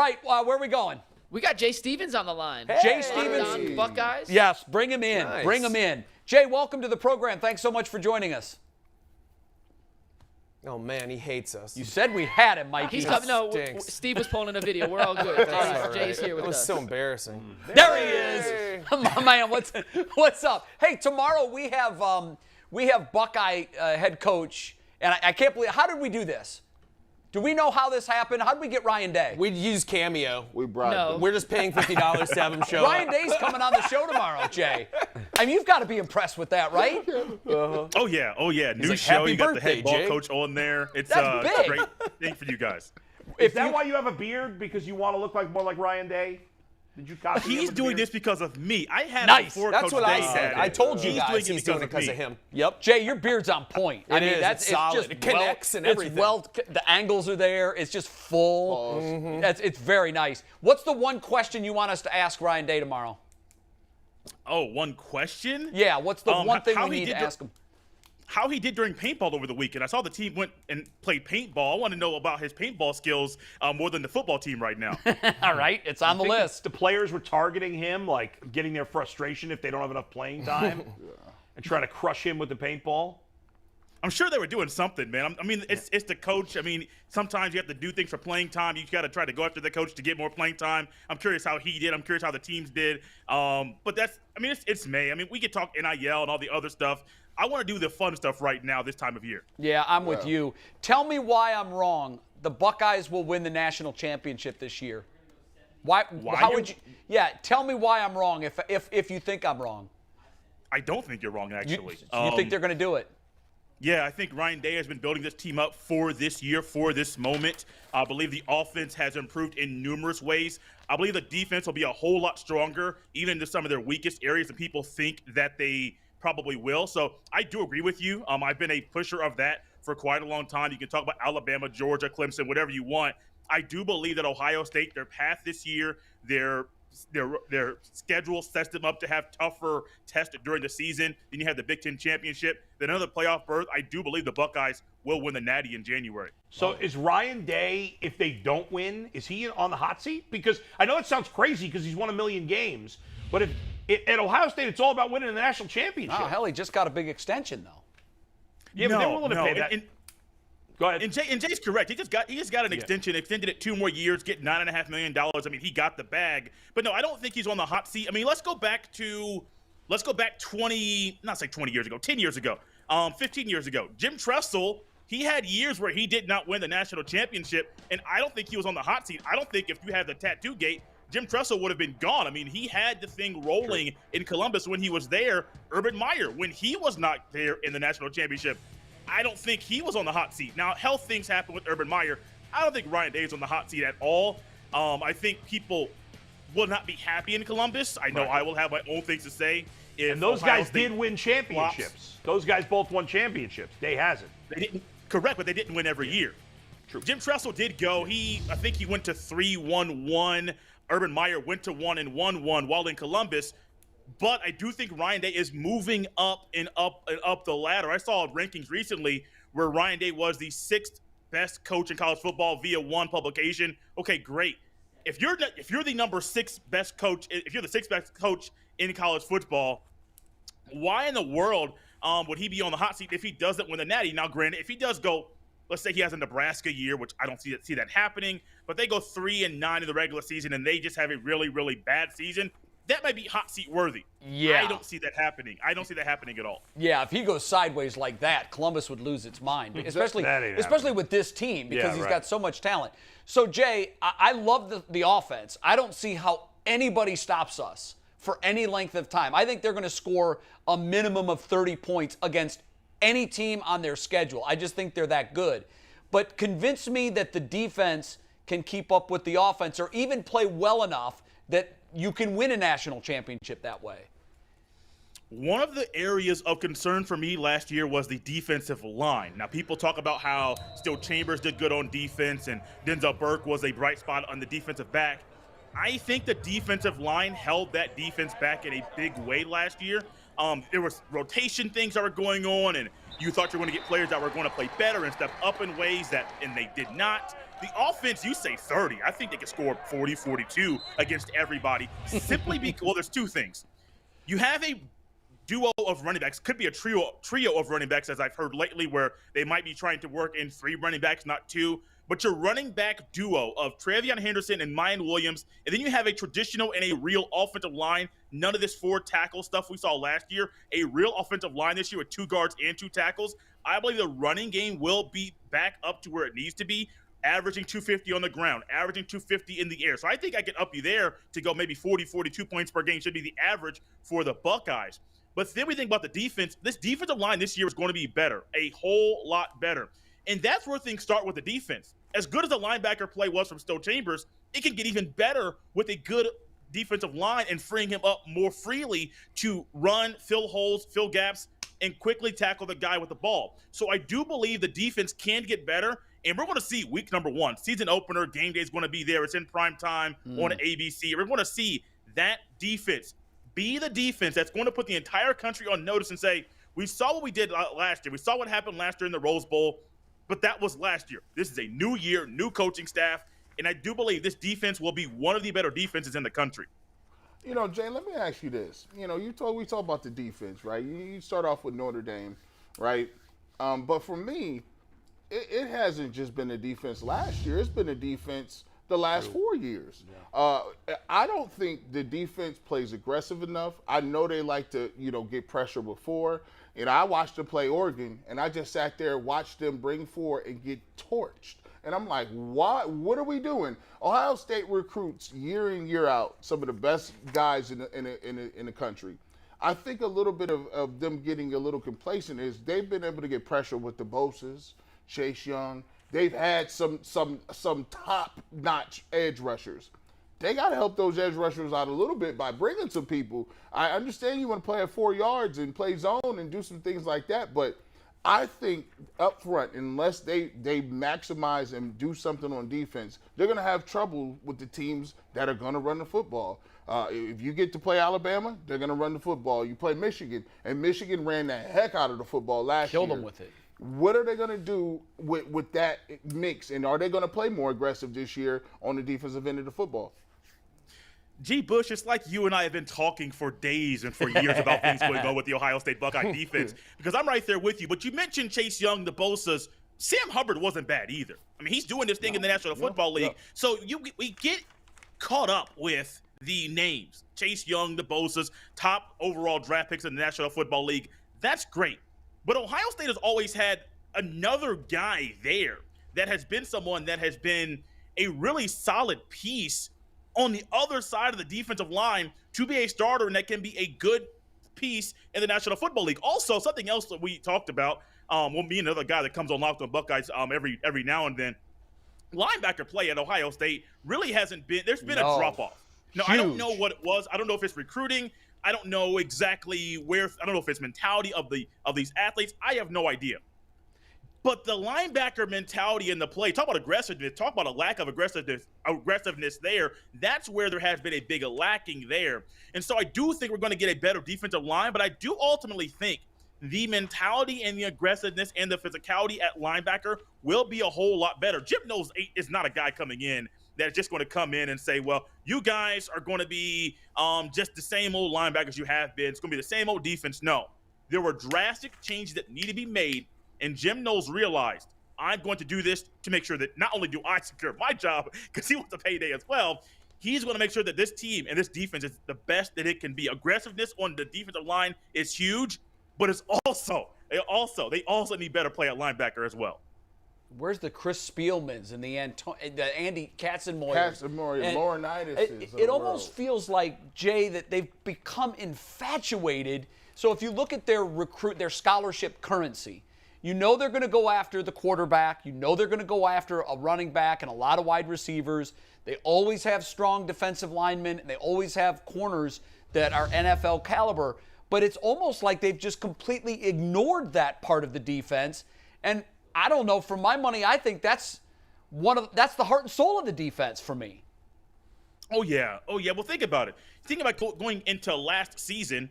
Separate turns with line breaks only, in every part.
right, where are we going?
We got Jay Stevens on the line.
Hey. Jay Stevens.
Buckeyes.
Yes, bring him in.
Nice.
Bring him in. Jay, welcome to the program. Thanks so much for joining us.
Oh, man, he hates us.
You said we had him, Mike.
He's coming. No, Steve was pulling a video. We're all good. Jay's here with
That was
us.
so embarrassing.
There he is. My man, what's up? Hey, tomorrow we have Buckeye head coach, and I can't believe, how did we do this? Do we know how this happened? How did we get Ryan Day?
We used Cameo.
We brought
We're just paying $50 to have him show
Ryan
up.
Day's coming on the show tomorrow, Jay. I mean, you've got to be impressed with that, right?
Oh yeah. New
like,
show.
"Happy
You got the
birthday,
head ball
Jay."
coach on there. It's
That's
a
big.
great thing for you guys.
Is that why you have a beard? Because you want to look more like Ryan Day? Did you copy him
He's
with the
doing
beard?
this because of me. I had
Nice.
before
That's
Coach
what I
Day
said.
had
I
it.
told you
He's
guys
doing it
he's doing it
because
because
of
of
me.
him.
Yep. Jay, your beard's on point. I
It
mean,
is.
that's
It's solid.
just
It connects and everything.
It's the angles are there. It's just full. It's very nice. What's the one question you want us to ask Ryan Day tomorrow?
Oh, one question?
Yeah, what's the one thing
how
we
he
need to
did
ask him?
How he did during paintball over the weekend. I saw the team went and played paintball. I want to know about his paintball skills more than the football team right now.
All right, it's on the
Think
list.
The players were targeting him, like getting their frustration if they don't have enough playing time, and trying to crush him with the paintball.
I'm sure they were doing something, man. I mean, it's the coach. I mean, sometimes you have to do things for playing time. You got to try to go after the coach to get more playing time. I'm curious how he did. I'm curious how the teams did. But it's May. I mean, we could talk NIL and all the other stuff. I want to do the fun stuff right now this time of year.
Yeah, I'm with you. Tell me why I'm wrong. The Buckeyes will win the national championship this year. Why? How would you? Yeah, tell me why I'm wrong. If you think I'm wrong,
I don't think you're wrong, actually.
you think they're going to do it?
Yeah, I think Ryan Day has been building this team up for this year, for this moment. I believe the offense has improved in numerous ways. I believe the defense will be a whole lot stronger, even into some of their weakest areas, and people think that they probably will. So I do agree with you. I've been a pusher of that for quite a long time. You can talk about Alabama, Georgia, Clemson, whatever you want. I do believe that Ohio State, their path this year, their schedule sets them up to have tougher tests during the season. Then you have the Big Ten championship, then another playoff berth. I do believe the Buckeyes will win the Natty in January.
So is Ryan Day, if they don't win, is he on the hot seat? Because I know it sounds crazy because he's won 1 million games, but at Ohio State, it's all about winning the national championship.
Oh, hell, he just got a big extension, though.
Yeah, but they're willing to pay that. Go ahead.
And Jay's correct. He just got an extension, extended it 2 more years, get $9.5 million. I mean, he got the bag. But no, I don't think he's on the hot seat. I mean, let's go back 10 years ago, 15 years ago. Jim Tressel, he had years where he did not win the national championship, and I don't think he was on the hot seat. I don't think if you had the tattoo gate, Jim Tressel would have been gone. I mean, he had the thing rolling in Columbus when he was there. Urban Meyer, when he was not there in the national championship, I don't think he was on the hot seat. Now, health things happen with Urban Meyer. I don't think Ryan Day is on the hot seat at all. I think people will not be happy in Columbus. I know I will have my own things to say.
And those guys did win championships. Those guys both won championships. Day hasn't.
They didn't, correct, but they didn't win every year. True. Jim Tressel did go. I think he went to 3-1-1. Urban Meyer went to 1-1-1 while in Columbus. But I do think Ryan Day is moving up and up the ladder. I saw rankings recently where Ryan Day was the 6th best coach in college football via one publication. Okay, great. If you're the number 6 best coach, if you're the 6th best coach in college football, why in the world would he be on the hot seat if he doesn't win the Natty? Now, granted, if he does go, let's say he has a Nebraska year, which I don't see that happening, but they go 3-9 in the regular season and they just have a really, really bad season, that might be hot seat worthy.
Yeah.
I don't see that happening. I don't see that happening at all.
Yeah, if he goes sideways like that, Columbus would lose its mind, especially with this team because he's got so much talent. So, Jay, I love the offense. I don't see how anybody stops us for any length of time. I think they're going to score a minimum of 30 points against any team on their schedule. I just think they're that good. But convince me that the defense can keep up with the offense or even play well enough that you can win a national championship that way.
One of the areas of concern for me last year was the defensive line. Now, people talk about how Still Chambers did good on defense and Denzel Burke was a bright spot on the defensive back. I think the defensive line held that defense back in a big way last year. There was rotation things that were going on, and you thought you were going to get players that were going to play better and step up in ways and they did not. The offense, you say 30. I think they can score 40, 42 against everybody simply because, well, there's two things. You have a duo of running backs, could be a trio of running backs, as I've heard lately, where they might be trying to work in 3 running backs, not 2. But your running back duo of Travion Henderson and Mayan Williams, and then you have a traditional and a real offensive line. None of this 4 tackle stuff we saw last year. A real offensive line this year with 2 guards and 2 tackles. I believe the running game will be back up to where it needs to be, averaging 250 on the ground, averaging 250 in the air. So I think I can up you there to go maybe 40, 42 points per game should be the average for the Buckeyes. But then we think about the defense. This defensive line this year is going to be better, a whole lot better. And that's where things start with the defense. As good as the linebacker play was from Stowe Chambers, it can get even better with a good defensive line and freeing him up more freely to run, fill holes, fill gaps, and quickly tackle the guy with the ball. So I do believe the defense can get better, and we're going to see week number 1. Season opener, game day is going to be there. It's in prime time on ABC. We're going to see that defense be the defense that's going to put the entire country on notice and say, we saw what we did last year. We saw what happened last year in the Rose Bowl, but that was last year. This is a new year, new coaching staff, and I do believe this defense will be one of the better defenses in the country.
You know, Jay, let me ask you this. You know, we talk about the defense, right? You start off with Notre Dame, right? But for me, it hasn't just been a defense last year. It's been a defense the last 4 years. Yeah. I don't think the defense plays aggressive enough. I know they like to, get pressure before. And I watched them play Oregon, and I just sat there and watched them bring 4 and get torched. And I'm like, what are we doing? Ohio State recruits year in, year out some of the best guys in the country. I think a little bit of them getting a little complacent is they've been able to get pressure with the Bosa's, Chase Young. They've had some top-notch edge rushers. They got to help those edge rushers out a little bit by bringing some people. I understand you want to play at 4 yards and play zone and do some things like that, but I think up front, unless they maximize and do something on defense, they're going to have trouble with the teams that are going to run the football. If you get to play Alabama, they're going to run the football. You play Michigan, and Michigan ran the heck out of the football last year.
Killed them with it.
What are they going to do with that mix, and are they going to play more aggressive this year on the defensive end of the football?
G. Bush, it's like you and I have been talking for days and for years about things going on with the Ohio State Buckeye defense, because I'm right there with you. But you mentioned Chase Young, the Bosa's. Sam Hubbard wasn't bad either. I mean, he's doing this thing in the National Football League. So we get caught up with the names. Chase Young, the Bosa's, top overall draft picks in the National Football League. That's great. But Ohio State has always had another guy there that has been someone that has been a really solid piece on the other side of the defensive line to be a starter and that can be a good piece in the National Football League. Also, something else that we talked about, me and another guy that comes on Locked On Buckeyes every now and then, linebacker play at Ohio State really hasn't been – there's been a drop-off. No, I don't know what it was. I don't know if it's recruiting. I don't know exactly where – I don't know if it's mentality of these athletes. I have no idea. But the linebacker mentality in the play, talk about aggressiveness, talk about a lack of aggressiveness there. That's where there has been a big lacking there. And so I do think we're going to get a better defensive line, but I do ultimately think the mentality and the aggressiveness and the physicality at linebacker will be a whole lot better. Jim Knowles is not a guy coming in that's just going to come in and say, well, you guys are going to be just the same old linebackers you have been. It's going to be the same old defense. No. There were drastic changes that need to be made. And Jim Knowles realized, I'm going to do this to make sure that not only do I secure my job, because he wants a payday as well, he's going to make sure that this team and this defense is the best that it can be. Aggressiveness on the defensive line is huge, but they also need better play at linebacker as well.
Where's the Chris Spielmans and the Andy Katzenmoyer?
Laurinaitis.
It almost feels like, Jay, that they've become infatuated. So if you look at their scholarship currency, you know they're going to go after the quarterback. You know they're going to go after a running back and a lot of wide receivers. They always have strong defensive linemen. And they always have corners that are NFL caliber. But it's almost like they've just completely ignored that part of the defense. And I don't know. For my money, I think that's the heart and soul of the defense for me.
Oh, yeah. Well, think about it. Think about going into last season.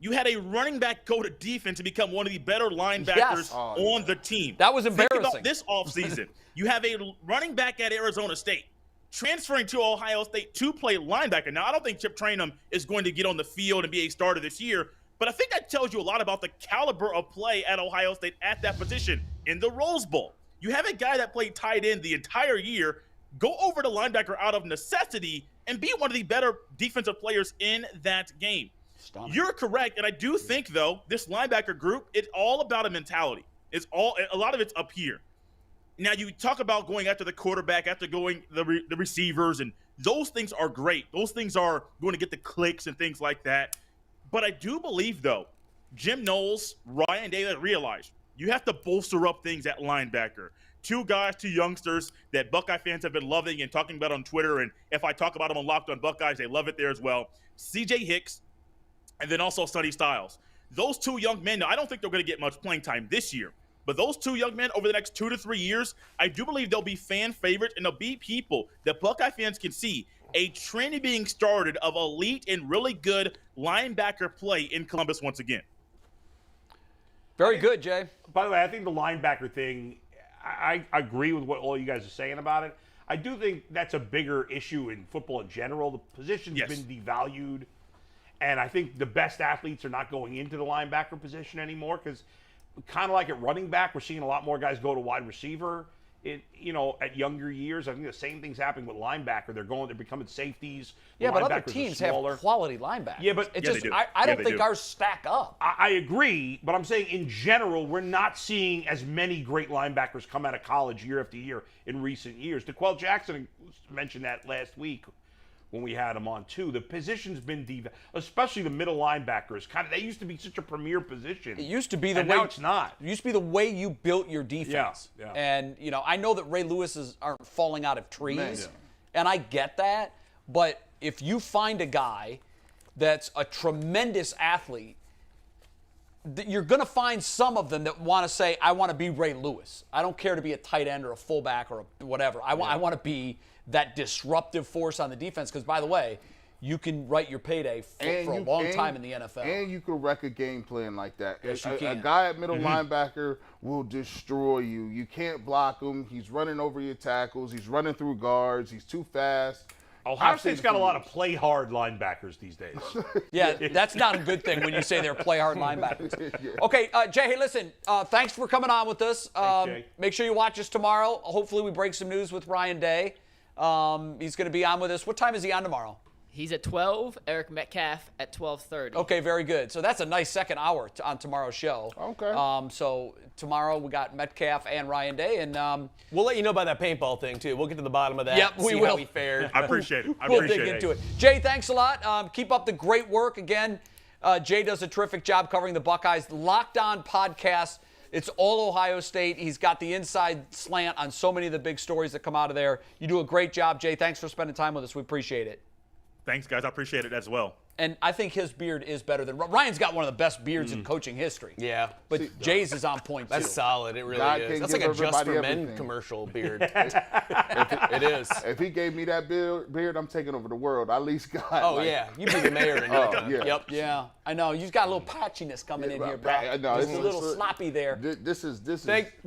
You had a running back go to defense and become one of the better linebackers on the team.
That was embarrassing.
Think about this offseason. You have a running back at Arizona State transferring to Ohio State to play linebacker. Now, I don't think Chip Trayanum is going to get on the field and be a starter this year, but I think that tells you a lot about the caliber of play at Ohio State at that position in the Rose Bowl. You have a guy that played tight end the entire year go over to linebacker out of necessity and be one of the better defensive players in that game.
Stunning.
You're correct, and I do think, though, this linebacker group, it's all about a mentality. A lot of it's up here. Now, you talk about going after the quarterback, after going the receivers, and those things are great. Those things are going to get the clicks and things like that. But I do believe, though, Jim Knowles, Ryan Day, realized you have to bolster up things at linebacker. Two youngsters that Buckeye fans have been loving and talking about on Twitter, and if I talk about them on Locked On Buckeyes, they love it there as well. C.J. Hicks, and then also Sonny Styles. Those two young men, now I don't think they're going to get much playing time this year, but those two young men over the next 2 to 3 years, I do believe they'll be fan favorites, and they'll be people that Buckeye fans can see a trend being started of elite and really good linebacker play in Columbus once again.
Very good, Jay.
By the way, I think the linebacker thing, I agree with what all you guys are saying about it. I do think that's a bigger issue in football in general. The position's been devalued. And I think the best athletes are not going into the linebacker position anymore because kind of like at running back, we're seeing a lot more guys go to wide receiver. At younger years, I think the same thing's happening with linebacker. They're becoming safeties.
Yeah, but other teams have quality linebackers.
Yeah, but
they do.
I don't think ours stack up.
I agree, but I'm saying in general, we're not seeing as many great linebackers come out of college year after year in recent years. DeQuell Jackson mentioned that last week when we had him on too. The position's been especially the middle linebackers. They used to be such a premier position.
It used to be the way
now it's not.
It used to be the way you built your defense.
Yeah.
And I know that Ray Lewis's aren't falling out of trees, and I get that. But if you find a guy that's a tremendous athlete, you're going to find some of them that want to say, I want to be Ray Lewis. I don't care to be a tight end or a fullback or whatever. I want to be that disruptive force on the defense because, by the way, you can write your payday for a long time in the NFL.
And you can wreck a game plan like that.
Yes, you can.
A guy at middle linebacker will destroy you. You can't block him. He's running over your tackles. He's running through guards. He's too fast.
Ohio State's got a lot of play hard linebackers these days.
Yeah, that's not a good thing when you say they're play hard linebackers. Okay, Jay, hey, listen, thanks for coming on with us. Make sure you watch us tomorrow. Hopefully we break some news with Ryan Day. He's going to be on with us. What time is he on tomorrow?
He's at 12. Eric Metcalf at 12:30.
Okay, very good. So that's a nice second hour on tomorrow's show.
Okay.
So tomorrow we got Metcalf and Ryan Day, and
we'll let you know about that paintball thing too. We'll get to the bottom of that.
Yep, we will.
How we fared.
I appreciate it.
We'll dig into it. Jay, thanks a lot. Keep up the great work. Again, Jay does a terrific job covering the Buckeyes. Locked On podcast. It's all Ohio State. He's got the inside slant on so many of the big stories that come out of there. You do a great job, Jay. Thanks for spending time with us. We appreciate it.
Thanks, guys. I appreciate it as well.
And I think his beard is better than Ryan's got one of the best beards in coaching history.
Yeah.
But Jay's is on point, too.
That's solid. It really
God
is.
can
That's
give
like a Just for
everybody
Men
everything.
commercial beard. It is.
If he gave me that beard, I'm taking over the world. I at least got.
Oh, yeah. You'd be the mayor in no time.
yeah.
Yep.
Yeah, I know. You've got a little patchiness coming in here, bro.
I know.
It's a little sloppy there.
This is.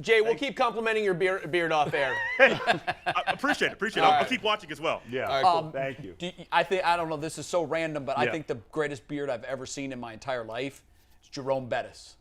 Jay, we'll keep complimenting your beard off air.
I appreciate it. I'll keep watching as well.
Yeah.
All right, cool.
Thank you.
I don't know, this is so random, but I think the greatest beard I've ever seen in my entire life is Jerome Bettis.